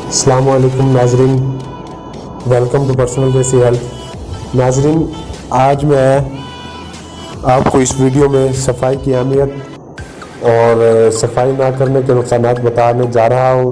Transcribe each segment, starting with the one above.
السلام علیکم ناظرین، ویلکم ٹو پرسنل دیسی ہیلتھ۔ ناظرین، آج میں آپ کو اس ویڈیو میں صفائی کی اہمیت اور صفائی نہ کرنے کے نقصانات بتانے جا رہا ہوں۔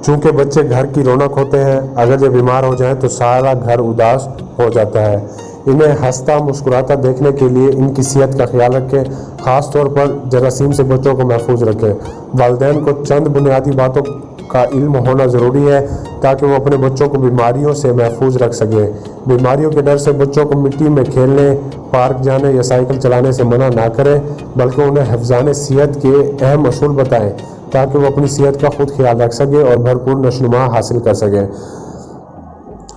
چونکہ بچے گھر کی رونق ہوتے ہیں، اگر یہ بیمار ہو جائیں تو سارا گھر اداس ہو جاتا ہے۔ انہیں ہنستا مسکراتا دیکھنے کے لیے ان کی صحت کا خیال رکھیں، خاص طور پر جراثیم سے بچوں کو محفوظ رکھیں۔ والدین کو چند بنیادی باتوں کا علم ہونا ضروری ہے تاکہ وہ اپنے بچوں کو بیماریوں سے محفوظ رکھ سکیں۔ بیماریوں کے ڈر سے بچوں کو مٹی میں کھیلنے، پارک جانے یا سائیکل چلانے سے منع نہ کریں، بلکہ انہیں حفظان صحت کے اہم اصول بتائیں تاکہ وہ اپنی صحت کا خود خیال رکھ سکیں اور بھرپور نشو و نما حاصل کر سکیں۔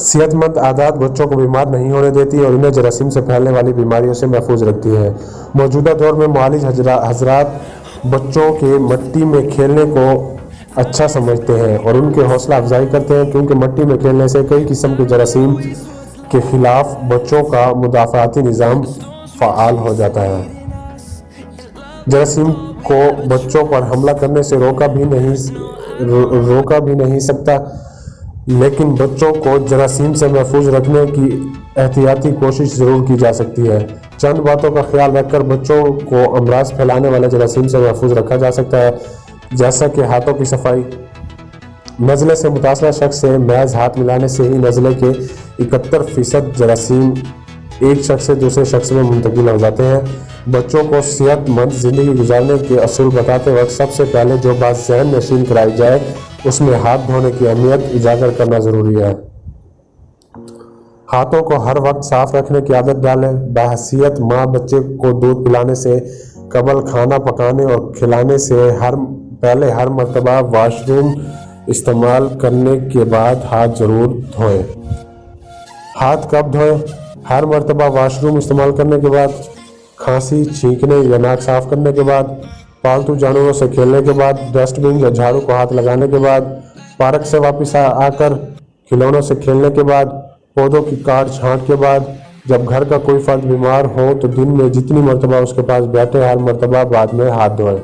صحت مند عادات بچوں کو بیمار نہیں ہونے دیتی اور انہیں جراثیم سے پھیلنے والی بیماریوں سے محفوظ رکھتی ہے۔ موجودہ دور میں معالج حضرات بچوں کے مٹی میں کھیلنے کو اچھا سمجھتے ہیں اور ان کے حوصلہ افزائی کرتے ہیں، کیونکہ مٹی میں کھیلنے سے کئی قسم کے جراثیم کے خلاف بچوں کا مدافعاتی نظام فعال ہو جاتا ہے۔ جراثیم کو بچوں پر حملہ کرنے سے روکا بھی نہیں سکتا، لیکن بچوں کو جراثیم سے محفوظ رکھنے کی احتیاطی کوشش ضرور کی جا سکتی ہے۔ چند باتوں کا خیال رکھ کر بچوں کو امراض پھیلانے والے جراثیم سے محفوظ رکھا جا سکتا ہے، جیسا کہ ہاتھوں کی صفائی۔ نزلے سے متاثرہ شخص سے محض ہاتھ ملانے سے ہی نزلے کے 71% جراثیم ایک شخص سے دوسرے شخص میں منتقل ہو جاتے ہیں۔ بچوں کو صحت مند زندگی گزارنے کے اصول بتاتے وقت سب سے پہلے جو بات ذہن نشین کرائی جائے اس میں ہاتھ دھونے کی اہمیت اجاگر کرنا ضروری ہے۔ ہاتھوں کو ہر وقت صاف رکھنے کی عادت ڈالیں۔ باحثیت ماں بچے کو دودھ پلانے سے قبل، کھانا پکانے اور کھلانے سے پہلے ہر مرتبہ واش روم استعمال کرنے کے بعد ہاتھ ضرور دھوئیں۔ ہاتھ کب دھوئیں؟ ہر مرتبہ واش روم استعمال کرنے کے بعد، کھانسی، چھینکنے یا ناک صاف کرنے کے بعد، پالتو جانوروں سے کھیلنے کے بعد، ڈسٹ بن یا جھاڑو کو ہاتھ لگانے کے بعد، پارک سے واپس آ کر کھلونوں سے کھیلنے کے بعد، پودوں کی کاٹ چھانٹ کے بعد۔ جب گھر کا کوئی فرد بیمار ہو تو دن میں جتنی مرتبہ اس کے پاس بیٹھے ہر مرتبہ بعد میں ہاتھ دھوئیں۔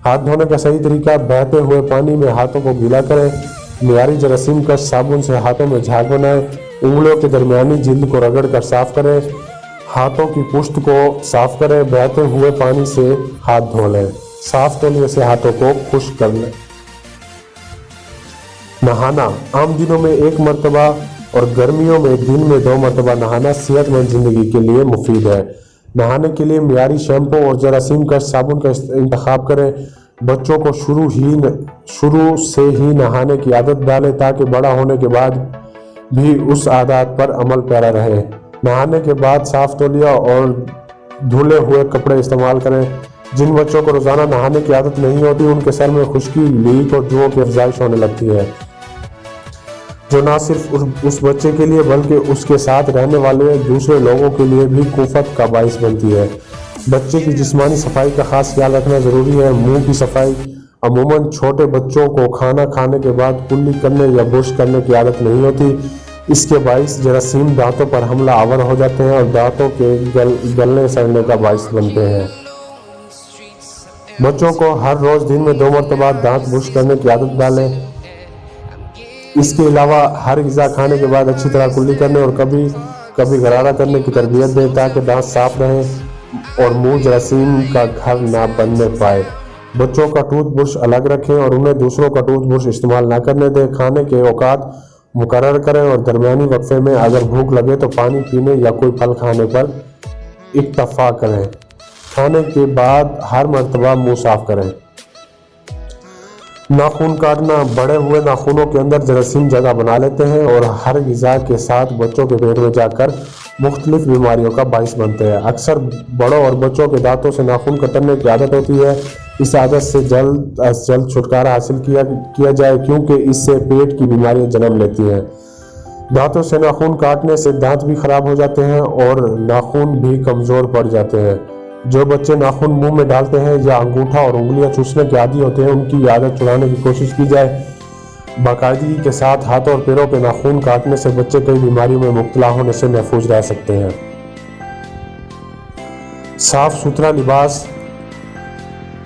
ہاتھ دھونے کا صحیح طریقہ: بہتے ہوئے پانی میں ہاتھوں کو گیلا کریں، معیاری جراثیم کش صابن سے ہاتھوں میں جھاگ بنائیں، انگلیوں کے درمیانی جلد کو رگڑ کر صاف کریں، ہاتھوں کی پشت کو صاف کریں، بہتے ہوئے پانی سے ہاتھ دھو لیں، صاف تولیے سے ہاتھوں کو خشک کر لیں۔ نہانا: عام دنوں میں 1 مرتبہ اور گرمیوں میں دن میں 2 مرتبہ نہانا صحت مند زندگی کے لیے مفید ہے۔ نہانے کے لیے معیاری شیمپو اور جراثیم کش صابن کا انتخاب کریں۔ بچوں کو شروع سے ہی نہانے کی عادت ڈالیں تاکہ بڑا ہونے کے بعد بھی اس عادات پر عمل پیرا رہے۔ نہانے کے بعد صاف تولیہ اور دھلے ہوئے کپڑے استعمال کریں۔ جن بچوں کو روزانہ نہانے کی عادت نہیں ہوتی ان کے سر میں خشکی، لیک اور جوؤں کی افزائش ہونے لگتی ہے، جو نہ صرف اس بچے کے لیے بلکہ اس کے ساتھ رہنے والے دوسرے لوگوں کے لیے بھی کفت کا باعث بنتی ہے۔ بچے کی جسمانی صفائی کا خاص خیال رکھنا ضروری ہے۔ منہ کی صفائی: عموماً چھوٹے بچوں کو کھانا کھانے کے بعد کلی کرنے یا برش کرنے کی عادت نہیں ہوتی۔ اس کے باعث جراثیم دانتوں پر حملہ آور ہو جاتے ہیں اور دانتوں کے گلنے سڑنے کا باعث بنتے ہیں۔ بچوں کو ہر روز دن میں 2 مرتبہ دانت برش کرنے کی عادت ڈالیں۔ اس کے علاوہ ہر غذا کھانے کے بعد اچھی طرح کلی کرنے اور کبھی کبھی غرارہ کرنے کی تربیت دیں تاکہ دانت صاف رہیں اور منہ جراثیم کا گھر نہ بننے پائے۔ بچوں کا ٹوتھ برش الگ رکھیں اور انہیں دوسروں کا ٹوتھ برش استعمال نہ کرنے دیں۔ کھانے کے اوقات مقرر کریں اور درمیانی وقفے میں اگر بھوک لگے تو پانی پینے یا کوئی پھل کھانے پر اکتفا کریں۔ کھانے کے بعد ہر مرتبہ منہ صاف کریں۔ ناخن کاٹنا: بڑے ہوئے ناخنوں کے اندر جراثیم جگہ بنا لیتے ہیں اور ہر غذا کے ساتھ بچوں کے پیٹ میں جا کر مختلف بیماریوں کا باعث بنتے ہیں۔ اکثر بڑوں اور بچوں کے دانتوں سے ناخن کترنے کی عادت ہوتی ہے۔ اس عادت سے جلد از جلد چھٹکارا حاصل کیا جائے کیونکہ اس سے پیٹ کی بیماریاں جنم لیتی ہیں۔ دانتوں سے ناخن کاٹنے سے دانت بھی خراب ہو جاتے ہیں اور ناخن بھی کمزور پڑ جاتے ہیں۔ جو بچے ناخن منہ میں ڈالتے ہیں یا انگوٹھا اور انگلیاں چوسنے کے عادی ہوتے ہیں ان کی عادت چھڑانے کی کوشش کی جائے۔ باقاعدگی کے ساتھ ہاتھوں اور پیروں کے ناخن کاٹنے سے بچے کئی بیماریوں میں مبتلا ہونے سے محفوظ رہ سکتے ہیں۔ صاف ستھرا لباس: